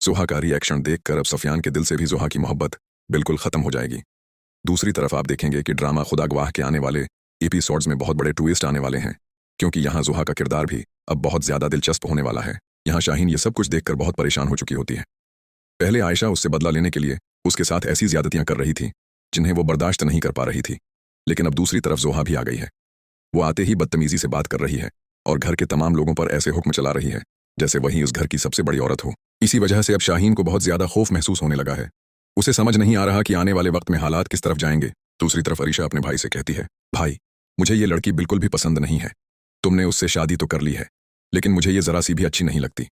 जोहा का रिएक्शन देखकर अब सफियान के दिल से भी जोहा की मोहब्बत बिल्कुल खत्म हो जाएगी। दूसरी तरफ आप देखेंगे कि ड्रामा खुदा गवाह के आने वाले एपिसोड्स में बहुत बड़े ट्विस्ट आने वाले हैं, क्योंकि यहाँ जोहा का किरदार भी अब बहुत ज्यादा दिलचस्प होने वाला है। यहाँ शाहीन ये सब कुछ देखकर बहुत परेशान हो चुकी होती है। पहले आयशा उससे बदला लेने के लिए उसके साथ ऐसी ज्यादतियां कर रही थी जिन्हें वो बर्दाश्त नहीं कर पा रही थी, लेकिन अब दूसरी तरफ जोहा भी आ गई है। वो आते ही बदतमीजी से बात कर रही है और घर के तमाम लोगों पर ऐसे हुक्म चला रही है जैसे वही उस घर की सबसे बड़ी औरत हो। इसी वजह से अब शाहीन को बहुत ज्यादा खौफ महसूस होने लगा है। उसे समझ नहीं आ रहा कि आने वाले वक्त में हालात किस तरफ जाएंगे। दूसरी तरफ अरीशा अपने भाई से कहती है, भाई, मुझे ये लड़की बिल्कुल भी पसंद नहीं है। तुमने उससे शादी तो कर ली है, लेकिन मुझे ये जरा सी भी अच्छी नहीं लगती।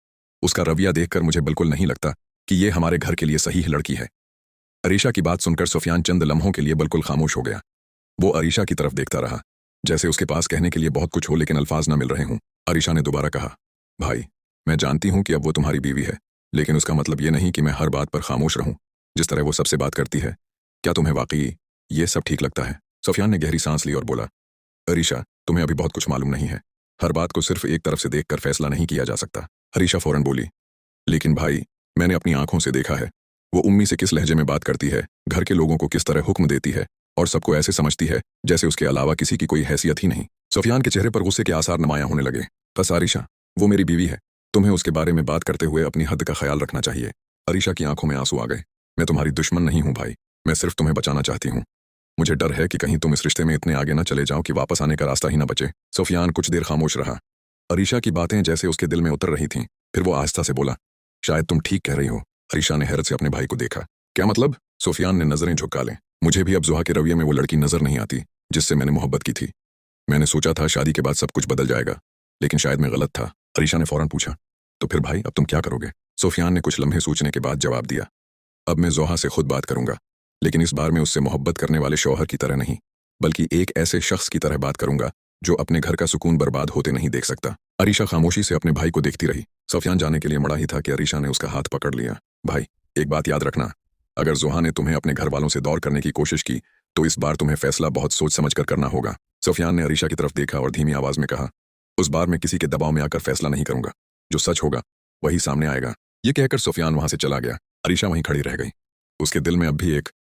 उसका रवैया देखकर मुझे बिल्कुल नहीं लगता कि ये हमारे घर के लिए सही लड़की है। अरीशा की बात सुनकर सुफियान चंद लम्हों के लिए बिल्कुल खामोश हो गया। वो अरीशा की तरफ देखता रहा, जैसे उसके पास कहने के लिए बहुत कुछ हो लेकिन अल्फाज न मिल रहे हों। अरीशा ने दोबारा कहा, भाई, मैं जानती हूं कि अब वो तुम्हारी बीवी है, लेकिन उसका मतलब ये नहीं कि मैं हर बात पर खामोश रहूं। जिस तरह वो सबसे बात करती है, क्या तुम्हें वाकई ये सब ठीक लगता है? सुफियान ने गहरी सांस ली और बोला, अरीशा, तुम्हें अभी बहुत कुछ मालूम नहीं है। हर बात को सिर्फ एक तरफ से देखकर फैसला नहीं किया जा सकता। अरीशा फौरन बोली, लेकिन भाई, मैंने अपनी आंखों से देखा है वो उम्मी से किस लहजे में बात करती है, घर के लोगों को किस तरह हुक्म देती है और सबको ऐसे समझती है जैसे उसके अलावा किसी की कोई हैसियत ही नहीं। सुफियान के चेहरे पर गुस्से के आसार नुमायां होने लगे। बस अरीशा, वो मेरी बीवी है, तुम्हें उसके बारे में बात करते हुए अपनी हद का ख्याल रखना चाहिए। अरीशा की आंखों में आंसू आ गए। मैं तुम्हारी दुश्मन नहीं हूं भाई, मैं सिर्फ तुम्हें बचाना चाहती हूँ। मुझे डर है कि कहीं तुम इस रिश्ते में इतने आगे न चले जाओ कि वापस आने का रास्ता ही न बचे। सुफियान कुछ देर खामोश रहा। अरीशा की बातें जैसे उसके दिल में उतर रही थीं। फिर वो आहिस्ता से बोला, शायद तुम ठीक कह रही हो। अरीशा ने हैरत से अपने भाई को देखा। क्या मतलब? सुफियान ने नजरें झुका लें। मुझे भी अब जोहा के रवैये में वो लड़की नजर नहीं आती जिससे मैंने मोहब्बत की थी। मैंने सोचा था शादी के बाद सब कुछ बदल जाएगा, लेकिन शायद मैं गलत था। अरीशा ने फौरन पूछा, तो फिर भाई अब तुम क्या करोगे? सुफियान ने कुछ लम्हे सोचने के बाद जवाब दिया, अब मैं जोहा से खुद बात करूंगा, लेकिन इस बार मैं उससे मोहब्बत करने वाले शौहर की तरह नहीं, बल्कि एक ऐसे शख्स की तरह बात करूंगा जो अपने घर का सुकून बर्बाद होते नहीं देख सकता। अरीशा खामोशी से अपने भाई को देखती रही। सुफियान जाने के लिए मुड़ा ही था कि अरीशा ने उसका हाथ पकड़ लिया। भाई, एक बात याद रखना, अगर जोहा ने तुम्हें अपने घर वालों से दौर करने की कोशिश की तो इस बार तुम्हें फैसला बहुत सोच समझ कर करना होगा। सुफियान ने अरीशा की तरफ देखा और धीमी आवाज में कहा, उस बार मैं किसी के दबाव में आकर फैसला नहीं करूंगा, जो सच होगा वही सामने आएगा। ये कहकर सुफियान वहां से चला गया। अरीशा वहीं खड़ी रह गई। उसके दिल में अब भी एक